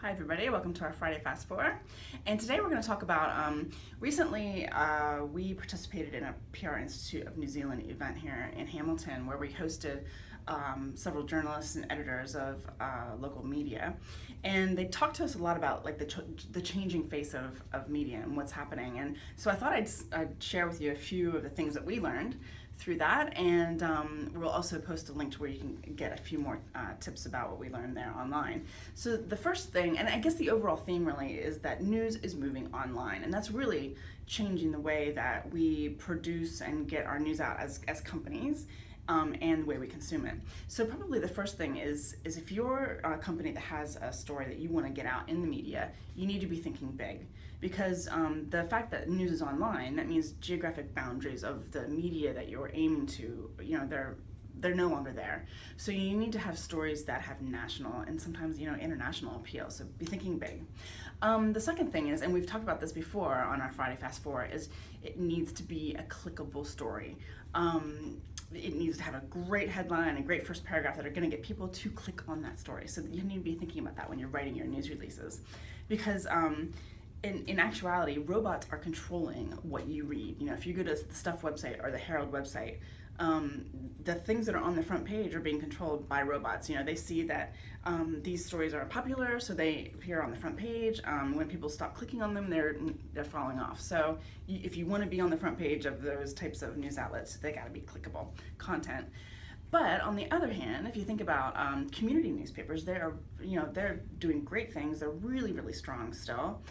Hi everybody, welcome to our Friday Fast Four. And today we're going to talk about, recently we participated in a PR Institute of New Zealand event here in Hamilton where we hosted several journalists and editors of local media. And they talked to us a lot about like the changing face of media and what's happening. And so I thought I'd share with you a few of the things that we learned through that, and we'll also post a link to where you can get a few more tips about what we learned there online. So the first thing, and I guess the overall theme really, is that news is moving online, and that's really changing the way that we produce and get our news out as companies. And the way we consume it. So probably the first thing is if you're a company that has a story that you want to get out in the media, you need to be thinking big. Because the fact that news is online, that means geographic boundaries of the media that you're aiming to, they're no longer there. So you need to have stories that have national and sometimes international appeal. So be thinking big. The second thing is, and we've talked about this before on our Friday Fast Four, is it needs to be a clickable story. It needs to have a great headline and a great first paragraph that are going to get people to click on that story. So you need to be thinking about that when you're writing your news releases, because in actuality, robots are controlling what you read. If you go to the Stuff website or the Herald website, the things that are on the front page are being controlled by robots. They see that these stories are popular, so they appear on the front page. When people stop clicking on them, they're falling off. So if you want to be on the front page of those types of news outlets, they got to be clickable content. But on the other hand, if you think about community newspapers, they're doing great things. They're really, really strong still.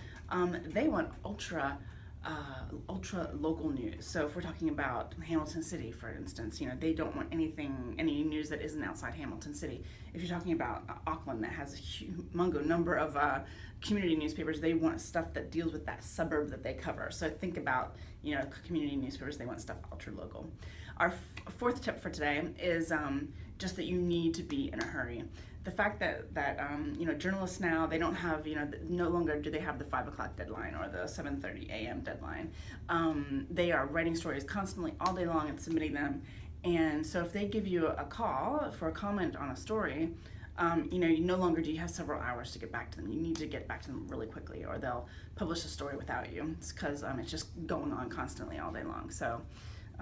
They want ultra local news. So if we're talking about Hamilton City, for instance, they don't want any news that isn't outside Hamilton City. If you're talking about Auckland, that has a humongous number of community newspapers, they want stuff that deals with that suburb that they cover. So think about, community newspapers, they want stuff ultra local. Our fourth tip for today is just that you need to be in a hurry. The fact that journalists now, they don't have, no longer do they have the 5 o'clock deadline or the 7:30 a.m. deadline. They are writing stories constantly all day long and submitting them. And so if they give you a call for a comment on a story, you no longer do you have several hours to get back to them. You need to get back to them really quickly, or they'll publish a story without you. It's because it's just going on constantly all day long. So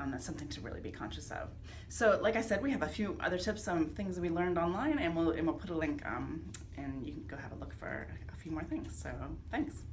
that's something to really be conscious of. So like I said, we have a few other tips, some things that we learned online, and we'll put a link and you can go have a look for a few more things. So thanks.